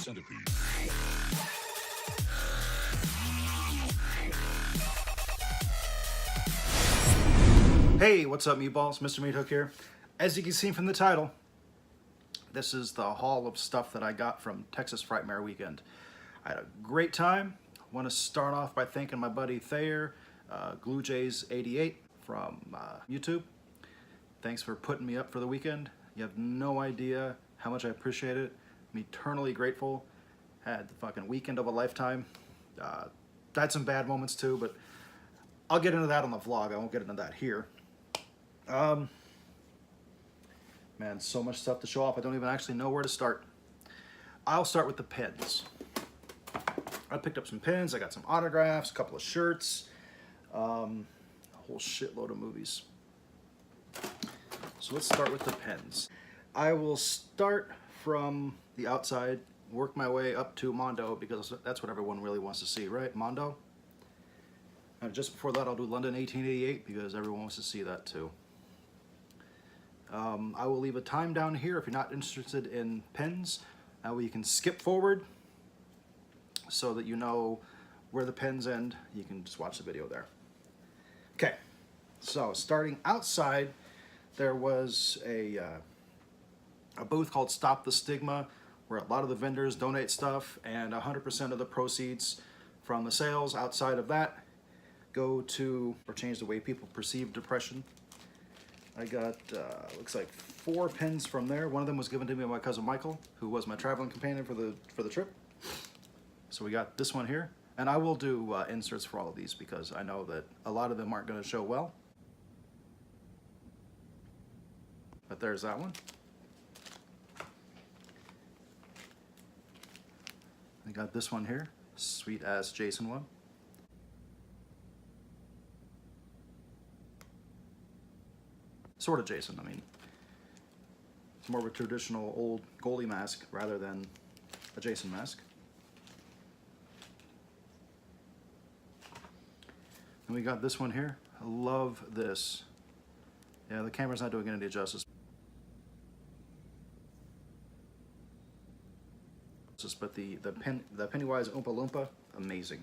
Centipede. Hey, what's up, meatballs? Mr. Meat Hook here. As you can see from the title, this is the haul of stuff that I got from Texas Frightmare weekend. I had a great time. I want to start off by thanking my buddy Thayer, GlueJays88 from YouTube. Thanks for putting me up for the weekend. You have no idea how much I appreciate it. I'm eternally grateful. Had the fucking weekend of a lifetime. Had some bad moments too, but I'll get into that on the vlog. I won't get into that here. Man, so much stuff to show off. I don't even actually know where to start. I'll start with the pins. I picked up some pins. I got some autographs, a couple of shirts, a whole shitload of movies. So let's start with the pins. I will start from the outside, work my way up to Mondo, because that's what everyone really wants to see, right? Mondo. And just before that, I'll do London 1888, because everyone wants to see that too. I will leave a time down here if you're not interested in pins. That way you can skip forward so that you know where the pins end. You can just watch the video there. Okay, so starting outside, there was a booth called Stop the Stigma, where a lot of the vendors donate stuff, and 100% of the proceeds from the sales outside of that go to, or change the way people perceive depression. I got, looks like 4 pins from there. One of them was given to me by my cousin Michael, who was my traveling companion for the trip. So we got this one here, and I will do inserts for all of these because I know that a lot of them aren't going to show well. But there's that one. I got this one here, sweet ass Jason one. Sort of Jason, I mean, it's more of a traditional old goalie mask rather than a Jason mask. And we got this one here. I love this. Yeah, the camera's not doing any justice. But the Pennywise Oompa Loompa, amazing.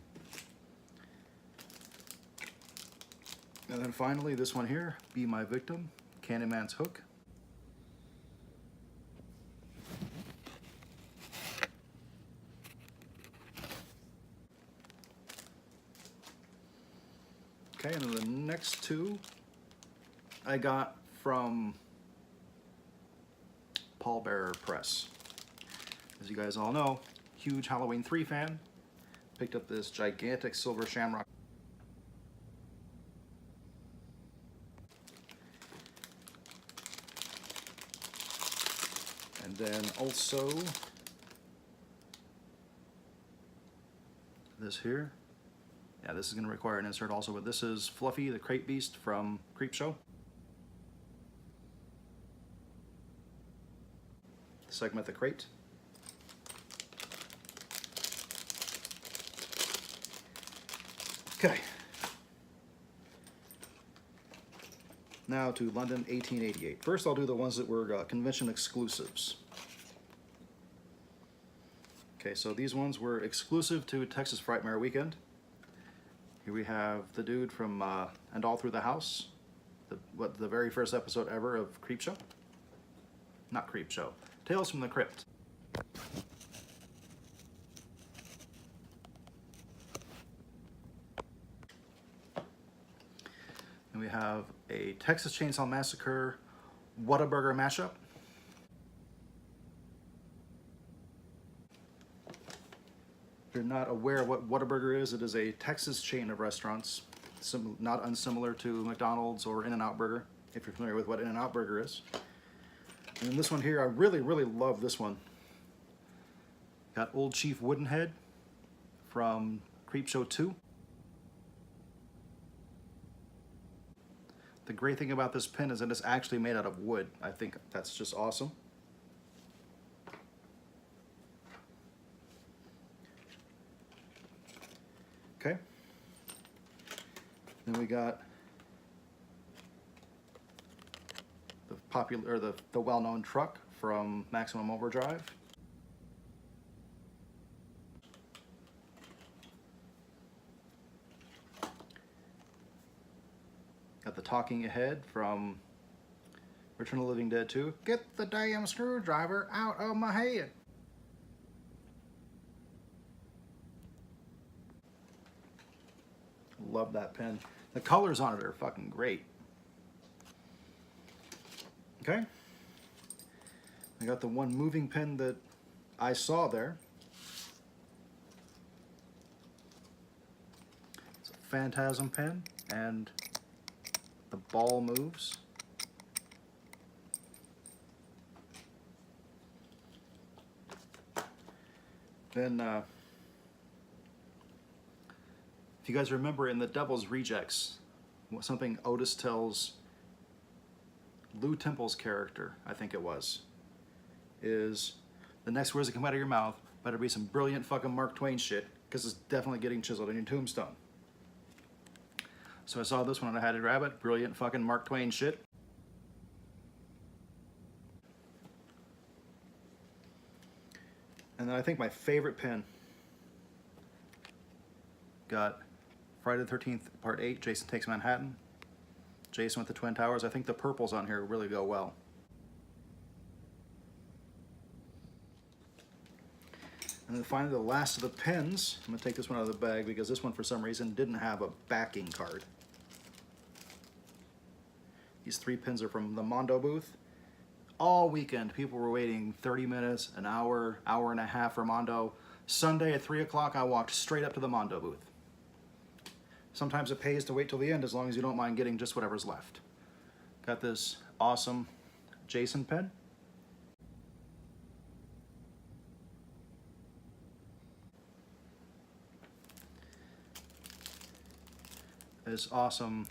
And then finally, this one here, Be My Victim, Candyman's Hook. Okay, and then the next two I got from Pallbearer Press. As you guys all know, huge Halloween 3 fan. Picked up this gigantic silver shamrock. And then also this here. Yeah, this is going to require an insert also, but this is Fluffy, the Crate Beast from Creepshow. Segment the crate. Okay. Now to London 1888. First I'll do the ones that were convention exclusives. Okay, so these ones were exclusive to Texas Frightmare weekend. Here we have the dude from And All Through the House, the very first episode ever of Creepshow. Not Creepshow, Tales from the Crypt. And we have a Texas Chainsaw Massacre Whataburger mashup. If you're not aware of what Whataburger is, it is a Texas chain of restaurants, not unsimilar to McDonald's or In-N-Out Burger, if you're familiar with what In-N-Out Burger is. And then this one here, I really, really love this one. Got Old Chief Woodenhead from Creepshow 2. The great thing about this pin is that it's actually made out of wood. I think that's just awesome. Then we got the popular, or the well-known truck from Maximum Overdrive. Got the talking head from Return of the Living Dead 2. Get the damn screwdriver out of my head. Love that pen. The colors on it are fucking great. Okay. I got the one moving pen that I saw there. It's a Phantasm pen, and the ball moves. Then, if you guys remember in the Devil's Rejects, something Otis tells Lou Temple's character, I think it was, is the next words that come out of your mouth better be some brilliant fucking Mark Twain shit, because it's definitely getting chiseled in your tombstone. So I saw this one and I had to grab it. Brilliant fucking Mark Twain shit. And then I think my favorite pen, got Friday the 13th Part 8, Jason Takes Manhattan, Jason with the Twin Towers. I think the purples on here really go well. And then finally the last of the pens. I'm going to take this one out of the bag because this one for some reason didn't have a backing card. These 3 pens are from the Mondo booth. All weekend people were waiting 30 minutes, an hour, hour and a half for Mondo. Sunday at 3 o'clock I walked straight up to the Mondo booth. Sometimes it pays to wait till the end as long as you don't mind getting just whatever's left. Got this awesome Jason pen. This awesome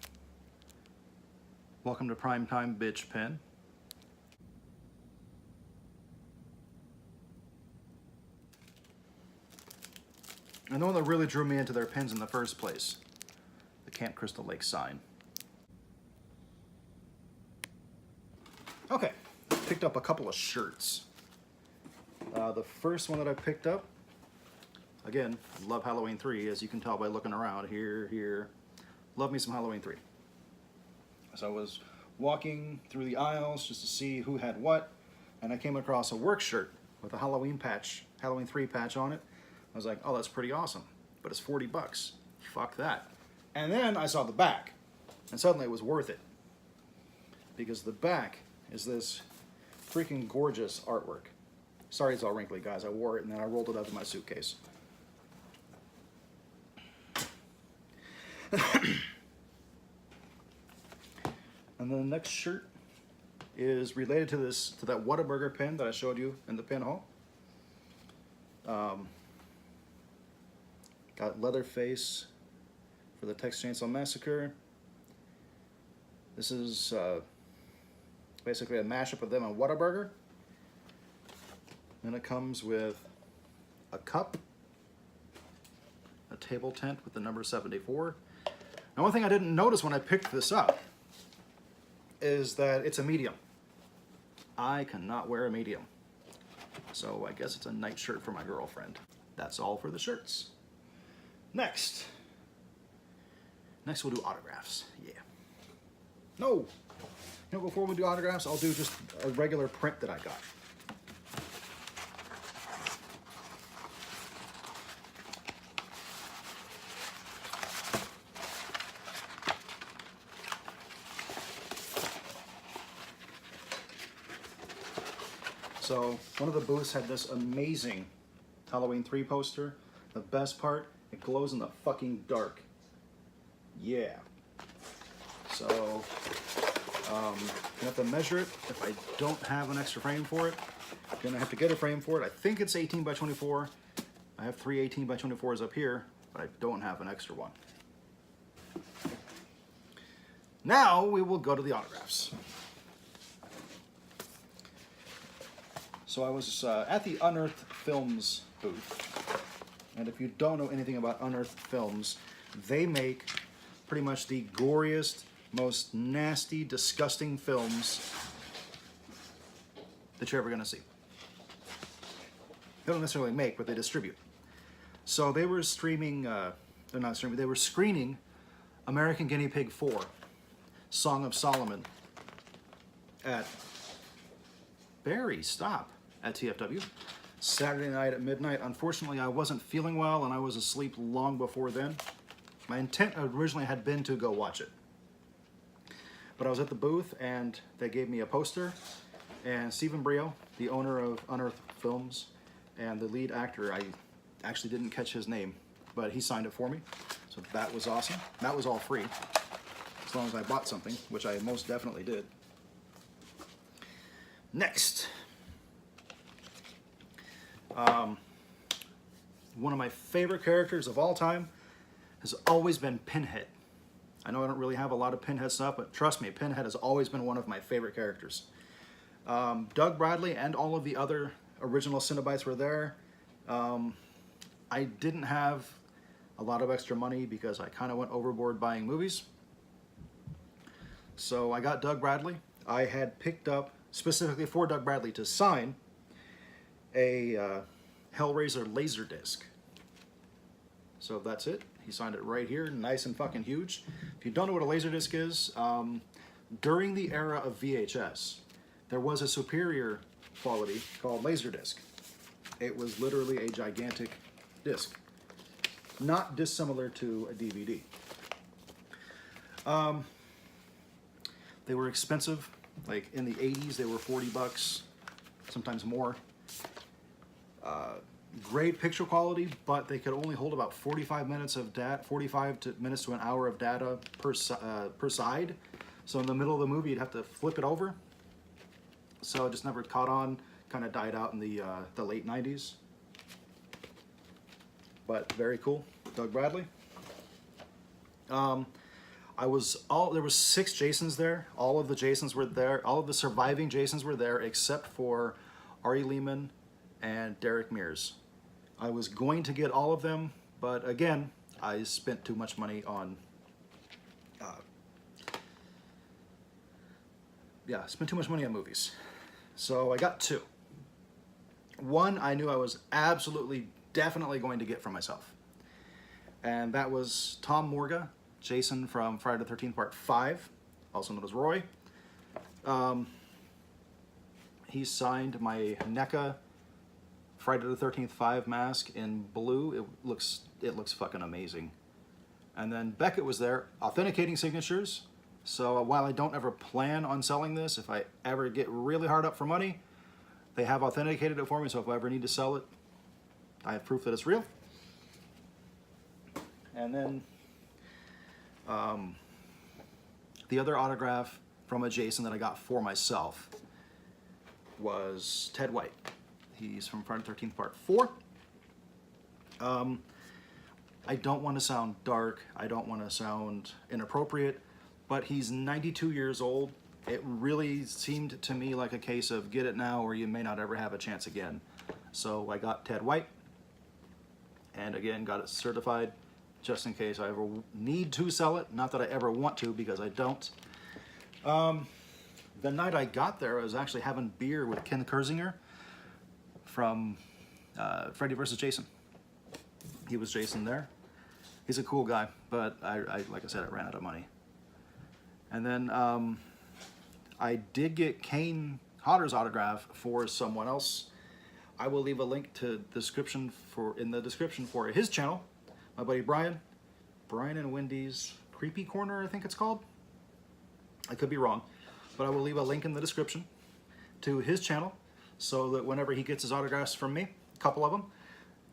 Welcome to Primetime Bitch pen. And the one that really drew me into their pens in the first place, the Camp Crystal Lake sign. Okay, picked up a couple of shirts. The first one that I picked up, again, love Halloween 3, as you can tell by looking around here. Love me some Halloween 3. So I was walking through the aisles just to see who had what, and I came across a work shirt with a Halloween 3 patch on it. I was like, oh, that's pretty awesome, but it's 40 bucks. Fuck that. And then I saw the back, and suddenly it was worth it. Because the back is this freaking gorgeous artwork. Sorry it's all wrinkly, guys. I wore it and then I rolled it up in my suitcase. And then the next shirt is related to that Whataburger pen that I showed you in the pin haul. Got Leatherface for the Texas Chainsaw Massacre. This is basically a mashup of them and Whataburger. Then it comes with a cup, a table tent with the number 74. Now, one thing I didn't notice when I picked this up is that it's a medium. I cannot wear a medium. So I guess it's a night shirt for my girlfriend. That's all for the shirts. Next we'll do autographs. Yeah. No! You know, before we do autographs, I'll do just a regular print that I got. So one of the booths had this amazing Halloween 3 poster. The best part, it glows in the fucking dark. Yeah. So you have to measure it. If I don't have an extra frame for it, I'm gonna have to get a frame for it. I think it's 18 by 24. I have 3 18 by 24s up here, but I don't have an extra one. Now we will go to the autographs. So I was at the Unearthed Films booth, and if you don't know anything about Unearthed Films, they make pretty much the goriest, most nasty, disgusting films that you're ever going to see. They don't necessarily make, but they distribute. So they were streaming, they're not streaming, they were screening American Guinea Pig 4, Song of Solomon, at at TFW, Saturday night at midnight. Unfortunately, I wasn't feeling well and I was asleep long before then. My intent originally had been to go watch it. But I was at the booth and they gave me a poster, and Stephen Brio, the owner of Unearthed Films, and the lead actor, I actually didn't catch his name, but he signed it for me. So that was awesome. That was all free, as long as I bought something, which I most definitely did. Next. One of my favorite characters of all time has always been Pinhead. I know I don't really have a lot of Pinhead stuff, but trust me, Pinhead has always been one of my favorite characters. Doug Bradley and all of the other original Cenobites were there. I didn't have a lot of extra money because I kind of went overboard buying movies. So I got Doug Bradley. I had picked up, specifically for Doug Bradley, to sign a Hellraiser Laserdisc. So that's it. He signed it right here, nice and fucking huge. If you don't know what a Laserdisc is, during the era of VHS, there was a superior quality called Laserdisc. It was literally a gigantic disc, not dissimilar to a DVD. They were expensive. Like in the 80s, they were 40 bucks, sometimes more. Great picture quality, but they could only hold about 45 minutes of data, minutes to an hour of data per side. So in the middle of the movie, you'd have to flip it over. So it just never caught on. Kind of died out in the late 90s. But very cool, Doug Bradley. There was 6 Jasons there. All of the Jasons were there. All of the surviving Jasons were there, except for Ari Lehman and Derek Mears. I was going to get all of them, but again, I spent too much money on. Spent too much money on movies. So I got 2. One I knew I was absolutely, definitely going to get for myself, and that was Tom Morga, Jason from Friday the 13th Part 5, also known as Roy. He signed my NECA Friday the 13th 5 mask in blue. It looks fucking amazing. And then Beckett was there, authenticating signatures. So while I don't ever plan on selling this, if I ever get really hard up for money, they have authenticated it for me, so if I ever need to sell it, I have proof that it's real. And then the other autograph from a Jason that I got for myself was Ted White. He's from Friday the 13th Part 4. I don't want to sound dark. I don't want to sound inappropriate, but he's 92 years old. It really seemed to me like a case of get it now or you may not ever have a chance again. So I got Ted White, and again, got it certified just in case I ever need to sell it. Not that I ever want to, because I don't. The night I got there, I was actually having beer with Ken Kersinger from Freddy vs. Jason. He was Jason there. He's a cool guy, but I like I said, I ran out of money. And then I did get Kane Hodder's autograph for someone else. I will leave a link to in the description for his channel. My buddy Brian and Wendy's Creepy Corner, I think it's called. I could be wrong, but I will leave a link in the description to his channel so that whenever he gets his autographs from me, a couple of them,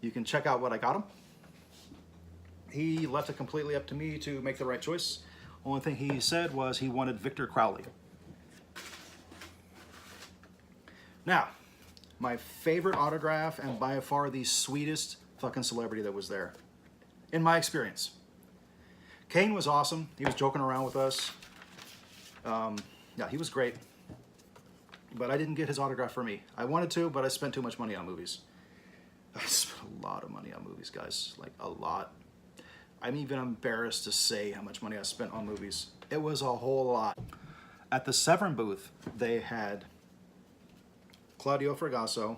you can check out what I got him. He left it completely up to me to make the right choice. Only thing he said was he wanted Victor Crowley. Now, my favorite autograph, and by far the sweetest fucking celebrity that was there, in my experience. Kane was awesome. He was joking around with us. Yeah, he was great. But I didn't get his autograph for me. I wanted to, but I spent too much money on movies. I spent a lot of money on movies, guys. Like, a lot. I'm even embarrassed to say how much money I spent on movies. It was a whole lot. At the Severn booth, they had Claudio Fragasso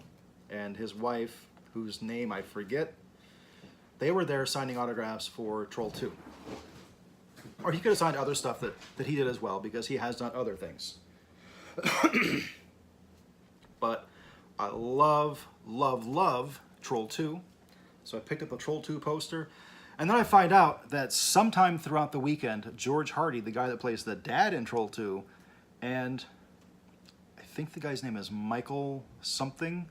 and his wife, whose name I forget. They were there signing autographs for Troll 2. Or he could have signed other stuff that he did as well, because he has done other things. But I love, love, love Troll 2. So I picked up the Troll 2 poster. And then I find out that sometime throughout the weekend, George Hardy, the guy that plays the dad in Troll 2, and I think the guy's name is Michael something,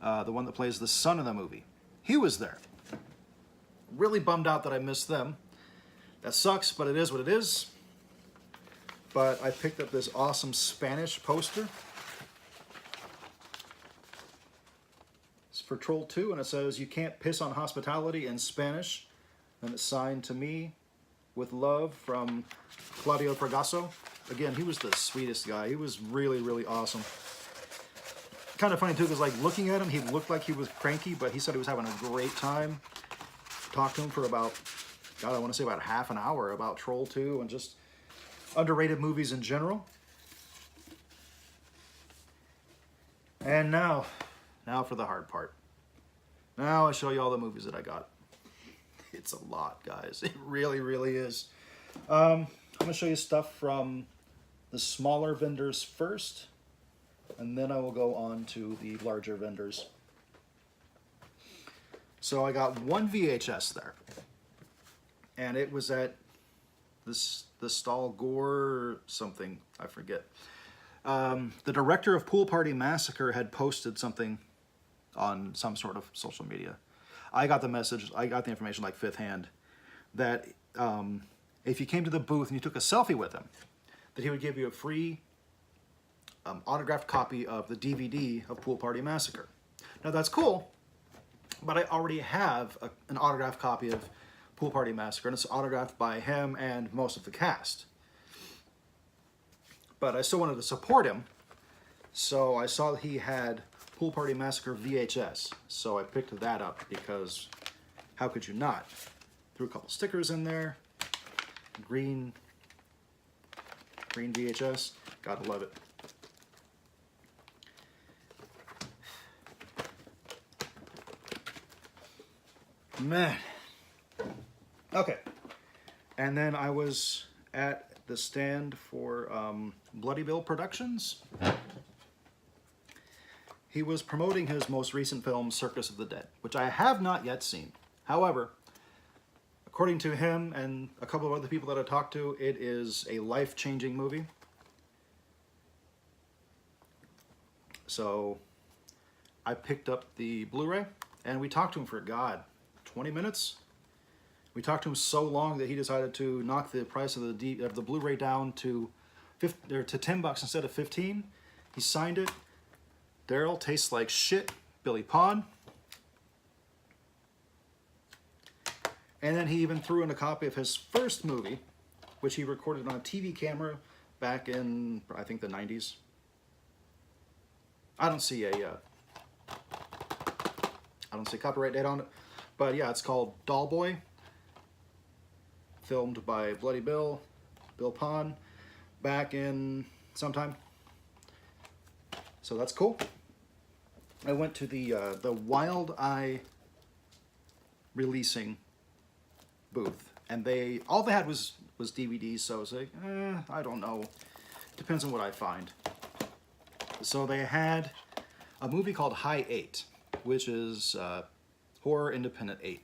the one that plays the son in the movie, he was there. Really bummed out that I missed them. That sucks, but it is what it is. But I picked up this awesome Spanish poster. It's for Troll 2, and it says, "You can't piss on hospitality" in Spanish. And it's signed to me with love from Claudio Fragasso. Again, he was the sweetest guy. He was really, really awesome. Kind of funny too, because like looking at him, he looked like he was cranky, but he said he was having a great time. Talked to him for about, God, I want to say about half an hour about Troll 2 and just underrated movies in general. And now for the hard part. Now I show you all the movies that I got. It's a lot, guys. It really, really is. I'm going to show you stuff from the smaller vendors first, and then I will go on to the larger vendors. So I got one VHS there, and it was at the Stall Gore something, I forget. The director of Pool Party Massacre had posted something on some sort of social media. I got the message, I got the information like fifth hand, that if you came to the booth and you took a selfie with him, that he would give you a free autographed copy of the DVD of Pool Party Massacre. Now that's cool, but I already have an autographed copy of Pool Party Massacre, and it's autographed by him and most of the cast. But I still wanted to support him, so I saw that he had Pool Party Massacre VHS, so I picked that up because how could you not? Threw a couple stickers in there. Green VHS, gotta love it. Man. Okay. And then I was at the stand for Bloody Bill Productions. He was promoting his most recent film, Circus of the Dead, which I have not yet seen. However, according to him and a couple of other people that I talked to, it is a life-changing movie. So I picked up the Blu-ray, and we talked to him for, God, 20 minutes? We talked to him so long that he decided to knock the price of the Blu-ray down to $10 instead of 15. He signed it. Daryl tastes like shit. Billy Pond. And then he even threw in a copy of his first movie, which he recorded on a TV camera back in, I think, the 90s. I don't see copyright date on it, but yeah, it's called Doll Boy, filmed by Bloody Bill Pond, back in sometime. So that's cool. I went to the Wild Eye releasing booth, and all they had was DVDs, so I was like, I don't know. Depends on what I find. So they had a movie called High 8, which is Horror Independent 8.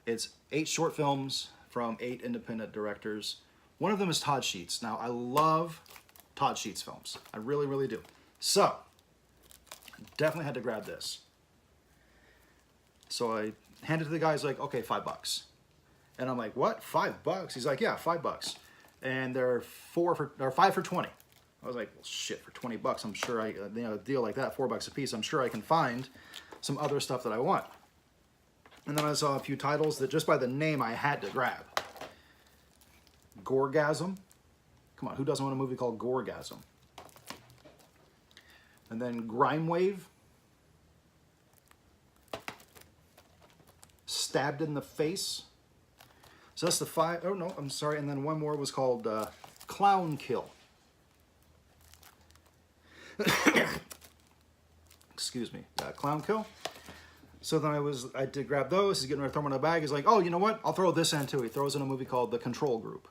It's 8 short films from 8 independent directors. One of them is Todd Sheets. Now, I love Todd Sheets films. I really, really do. So, definitely had to grab this. So I handed it to the guy. He's like, okay, $5. And I'm like, what? $5? He's like, yeah, $5. And they're 5 for 20. I was like, well, shit, for 20 bucks, I'm sure a deal like that, $4 a piece, I'm sure I can find some other stuff that I want. And then I saw a few titles that just by the name I had to grab. Gorgasm. Come on, who doesn't want a movie called Gorgasm? And then Grime Wave. Stabbed in the Face. So that's the 5. Oh no, I'm sorry. And then one more was called Clown Kill. Excuse me, Clown Kill. So then I did grab those. He's getting ready to throw them in a bag. He's like, oh, you know what? I'll throw this in too. He throws in a movie called The Control Group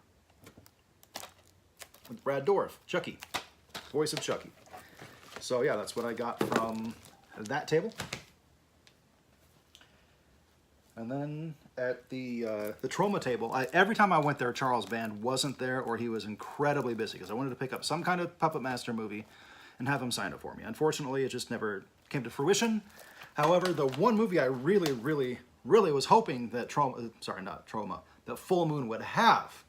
with Brad Dourif, Chucky, voice of Chucky. So yeah, that's what I got from that table. And then at the Trauma table, every time I went there, Charles Band wasn't there, or he was incredibly busy because I wanted to pick up some kind of Puppet Master movie and have him sign it for me. Unfortunately, it just never came to fruition. However, the one movie I really, really, really was hoping that that Full Moon would have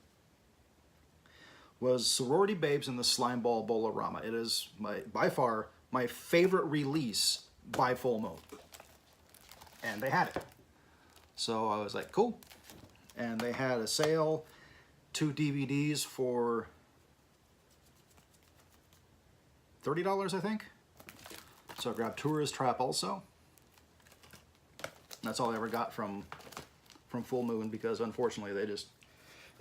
was Sorority Babes and the Slimeball Bowl-O-Rama. It is by far my favorite release by Full Moon. And they had it. So I was like, cool. And they had a sale, 2 DVDs for $30, I think. So I grabbed Tourist Trap also. That's all I ever got from Full Moon because unfortunately they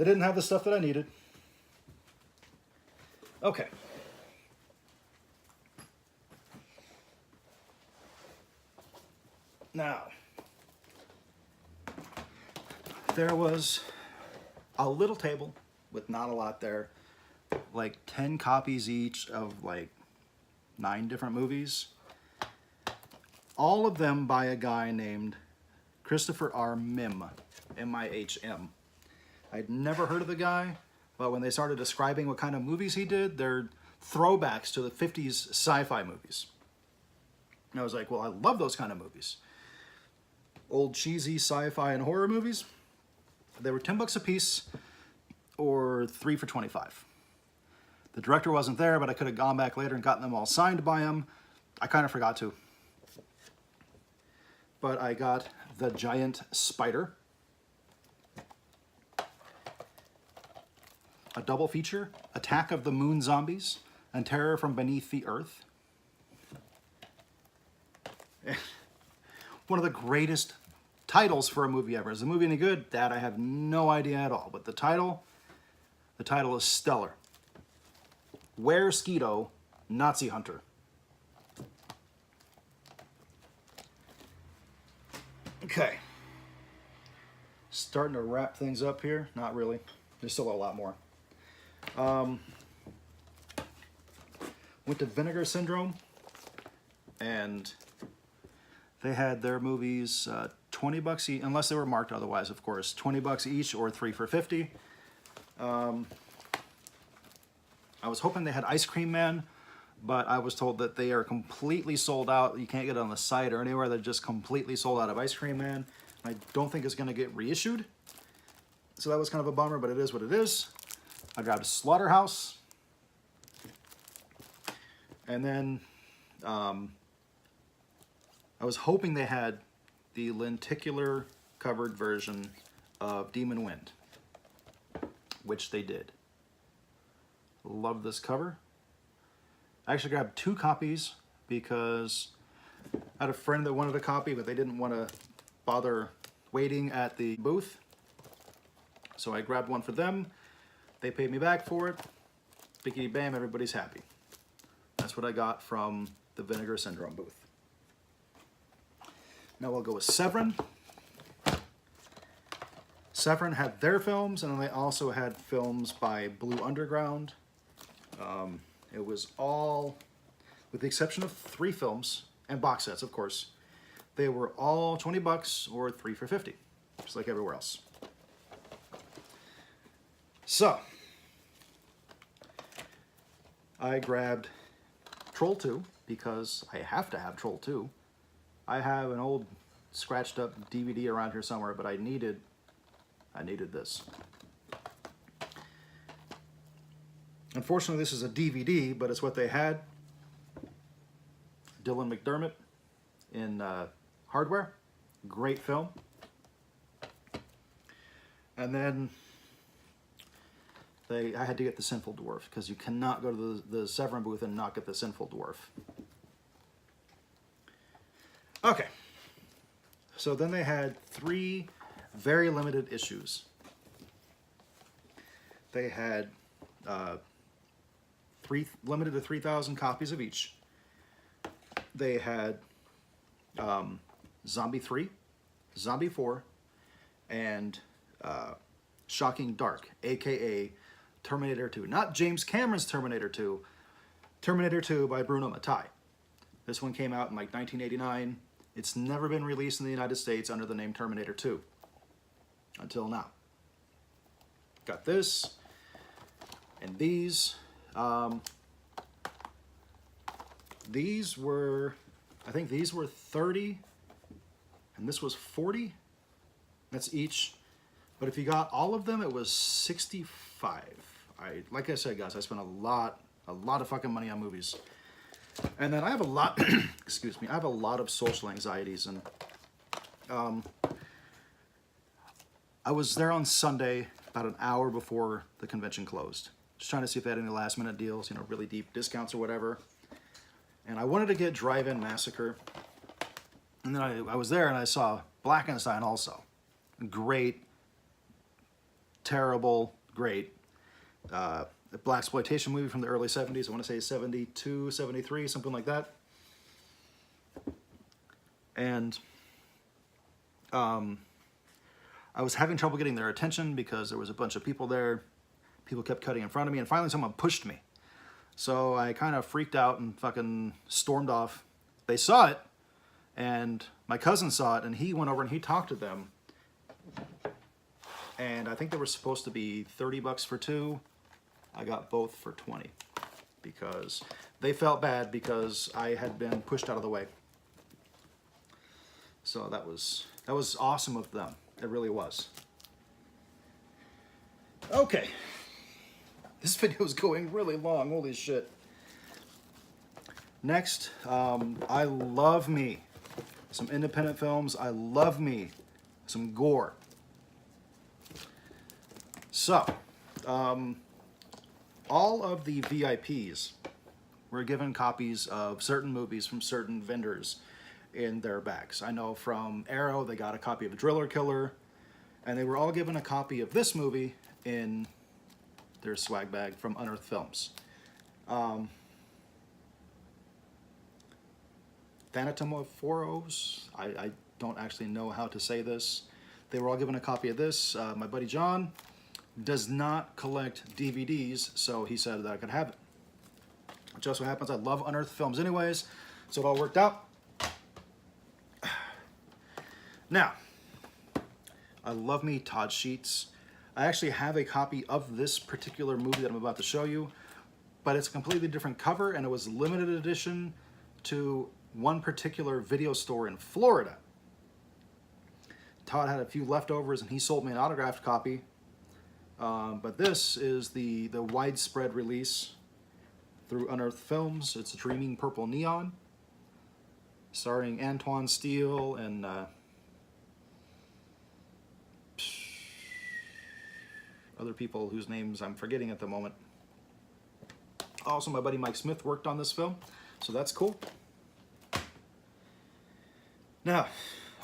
didn't have the stuff that I needed. Okay. Now, there was a little table with not a lot there, like 10 copies each of like 9 different movies. All of them by a guy named Christopher R. Mim, M-I-H-M. I'd never heard of the guy, but when they started describing what kind of movies he did, they're throwbacks to the 50s sci-fi movies. And I was like, well, I love those kind of movies. Old cheesy sci-fi and horror movies. They were $10 a piece or 3 for $25. The director wasn't there, but I could have gone back later and gotten them all signed by him. I kind of forgot to. But I got The Giant Spider, a double feature, Attack of the Moon Zombies and Terror from Beneath the Earth. One of the greatest titles for a movie ever. Is the movie any good? That I have no idea at all. But the title is stellar. Where Skeeto, Nazi Hunter. Okay. Starting to wrap things up here. Not really. There's still a lot more. Went to Vinegar Syndrome, and they had their movies $20 each, unless they were marked otherwise, of course. $20 each or 3 for $50. I was hoping they had Ice Cream Man, but I was told that they are completely sold out. You can't get it on the site or anywhere. They're just completely sold out of Ice Cream Man. I don't think it's going to get reissued. So that was kind of a bummer, but it is what it is. I grabbed Slaughterhouse. And then I was hoping they had the lenticular covered version of Demon Wind, which they did. Love this cover. I actually grabbed 2 copies because I had a friend that wanted a copy, but they didn't want to bother waiting at the booth. So I grabbed one for them. They paid me back for it. Bickety bam, everybody's happy. That's what I got from the Vinegar Syndrome booth. Now we'll go with Severin. Severin had their films, and then they also had films by Blue Underground. It was all, with the exception of 3 films, and box sets, of course, they were all $20 or 3 for $50, just like everywhere else. So, I grabbed Troll 2, because I have to have Troll 2. I have an old scratched up DVD around here somewhere, but I needed this. Unfortunately, this is a DVD, but it's what they had. Dylan McDermott in Hardware. Great film. And then I had to get the Sinful Dwarf, because you cannot go to the Severin booth and not get the Sinful Dwarf. Okay. So then they had 3 very limited issues They had limited to 3,000 copies of each. They had Zombie 3, Zombie 4, and Shocking Dark, aka Terminator 2. Not James Cameron's Terminator 2, Terminator 2 by Bruno Mattei. This one came out in like 1989. It's never been released in the United States under the name Terminator 2 until now. Got this and these. These were, I think these were 30 and this was 40. That's each. But if you got all of them, it was 65. Like I said, guys, I spent a lot of fucking money on movies. And then I have a lot, excuse me, I have a lot of social anxieties, and I was there on Sunday about an hour before the convention closed, just trying to see if they had any last minute deals, you know, really deep discounts or whatever. And I wanted to get Drive-In Massacre, and then I was there and I saw Blackenstein also. Great, terrible, great. A blaxploitation movie from the early 70s. I want to say 72, 73, something like that. And I was having trouble getting their attention because there was a bunch of people there. People kept cutting in front of me, and finally someone pushed me. So I kind of freaked out and fucking stormed off. They saw it, and my cousin saw it, and he went over and he talked to them. And I think they were supposed to be $30 for two. I got both for 20 because they felt bad because I had been pushed out of the way. So that was awesome of them. It really was. Okay. This video is going really long. Holy shit. Next, I love me some independent films. I love me some gore. So, all of the VIPs were given copies of certain movies from certain vendors in their bags. I know from Arrow, they got a copy of Driller Killer, and they were all given a copy of this movie in their swag bag from Unearthed Films. Thanatomophoros, I don't actually know how to say this. They were all given a copy of this. My buddy John does not collect DVDs, so he said that I could have it. It just so happens I love Unearthed Films anyways, so it all worked out. Now, I love me Todd Sheets. I actually have a copy of this particular movie that I'm about to show you, but it's a completely different cover, and it was limited edition to one particular video store in Florida. Todd had a few leftovers, and he sold me an autographed copy. But this is the widespread release through Unearthed Films. It's Dreaming Purple Neon, starring Antoine Steele and other people whose names I'm forgetting at the moment. Also, my buddy Mike Smith worked on this film, so that's cool. Now,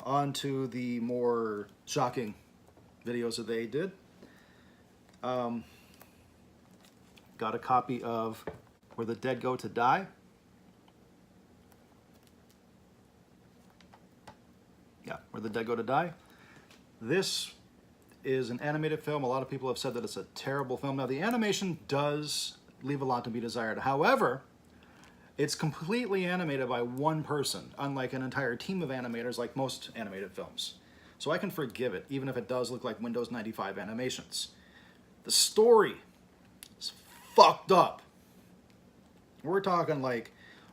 on to the more shocking videos that they did. Got a copy of Where the Dead Go to Die. Yeah, Where the Dead Go to Die. This is an animated film. A lot of people have said that it's a terrible film. Now, the animation does leave a lot to be desired. However, it's completely animated by one person, unlike an entire team of animators like most animated films. So I can forgive it, even if it does look like Windows 95 animations. The story is fucked up. We're talking like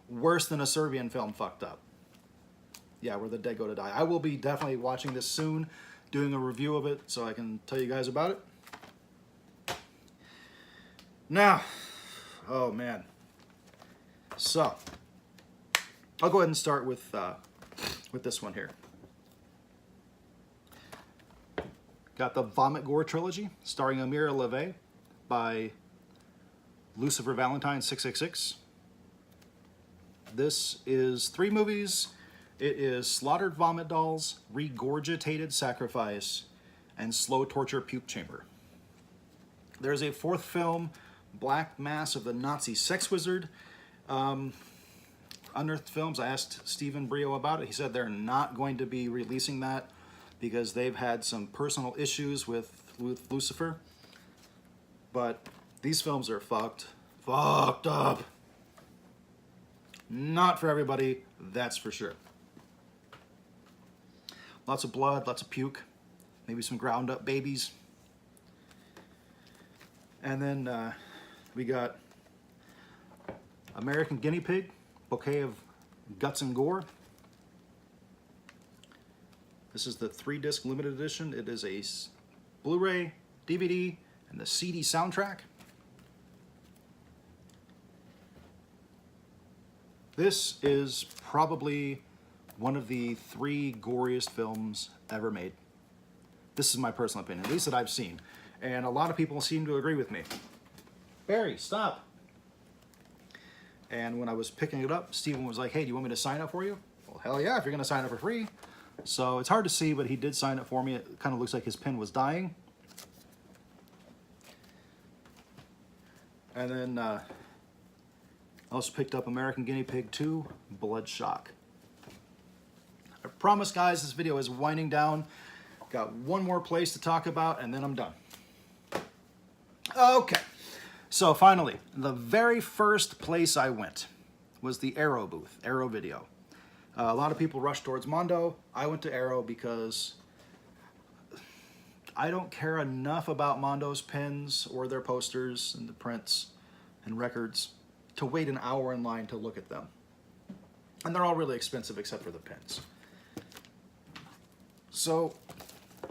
worse than a Serbian film fucked up. Yeah, Where the Dead Go to Die. I will be definitely watching this soon, doing a review of it so I can tell you guys about it. Now, oh man. So, I'll go ahead and start with this one here. Got the Vomit Gore trilogy, starring Amira LaVey by Lucifer Valentine 666. This is 3 movies. It is Slaughtered Vomit Dolls, Regurgitated Sacrifice, and Slow Torture Puke Chamber. There's a fourth film, Black Mass of the Nazi Sex Wizard. Unearthed Films, I asked Stephen Brio about it. He said they're not going to be releasing that because they've had some personal issues with Lucifer. But these films are fucked up. Not for everybody, that's for sure. Lots of blood, lots of puke, maybe some ground up babies. And then we got American Guinea Pig, Bouquet of Guts and Gore. This is the 3-disc limited edition. It is a Blu-ray, DVD, and the CD soundtrack. This is probably one of the 3 goriest films ever made. This is my personal opinion, at least that I've seen. And a lot of people seem to agree with me. Barry, stop. And when I was picking it up, Stephen was like, hey, do you want me to sign up for you? Well, hell yeah, if you're going to sign up for free. So it's hard to see, but he did sign up for me. It kind of looks like his pen was dying. And then I also picked up American Guinea Pig 2, Blood Shock. I promise, guys, this video is winding down. Got one more place to talk about, and then I'm done. Okay. So finally, the very first place I went was the Arrow booth, Arrow Video. A lot of people rushed towards Mondo. I went to Arrow because I don't care enough about Mondo's pins or their posters and the prints and records to wait an hour in line to look at them. And they're all really expensive except for the pins. So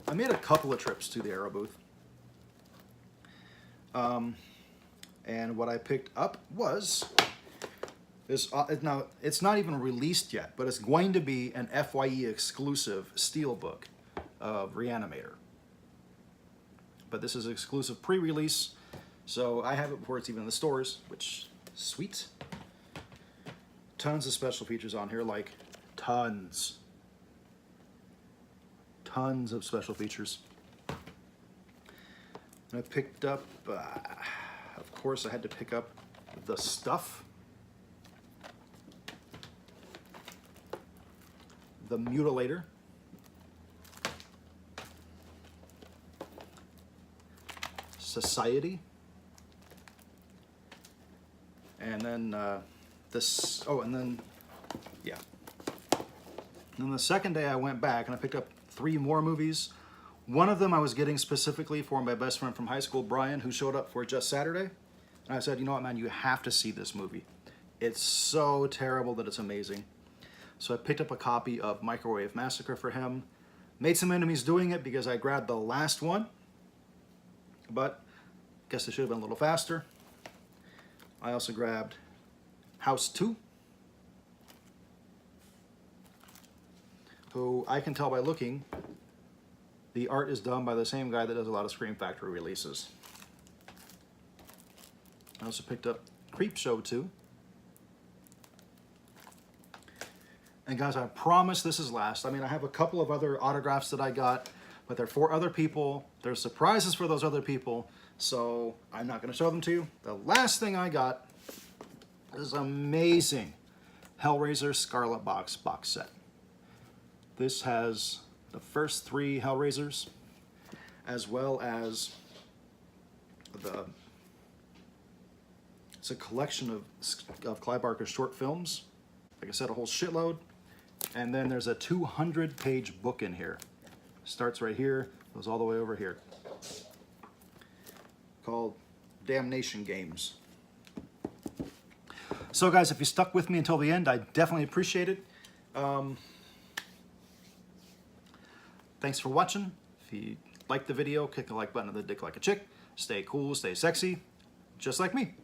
I made a couple of trips to the Arrow booth. And what I picked up was this. Now, it's not even released yet, but it's going to be an FYE exclusive steelbook of Reanimator. But this is exclusive pre-release, so I have it before it's even in the stores, which is sweet. Tons of special features on here, like tons of special features. And I picked up, of course, I had to pick up The Stuff, The Mutilator, Society, and then this. Oh, and then yeah. And then the second day I went back and I picked up 3 more movies. One of them I was getting specifically for my best friend from high school, Brian, who showed up for Just Saturday. And I said, you know what, man, you have to see this movie. It's so terrible that it's amazing. So I picked up a copy of Microwave Massacre for him. Made some enemies doing it because I grabbed the last one. But I guess I should have been a little faster. I also grabbed House 2. Who I can tell by looking, the art is done by the same guy that does a lot of Scream Factory releases. I also picked up Creepshow 2. And guys, I promise this is last. I mean, I have a couple of other autographs that I got, but they're for other people. There's surprises for those other people, so I'm not going to show them to you. The last thing I got is amazing Hellraiser Scarlet Box set. This has the first 3 Hellraisers, as well as it's a collection of Clive Barker's short films. Like I said, a whole shitload. And then there's a 200-page book in here. Starts right here, goes all the way over here. Called Damnation Games. So guys, if you stuck with me until the end, I definitely appreciate it. Thanks for watching. If you liked the video, click the like button on the dick like a chick. Stay cool, stay sexy, just like me.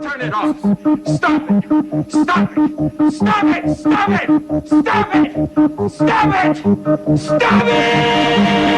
Turn it off! Stop it! Stop it! Stop it! Stop it! Stop it! Stop it! Stop it!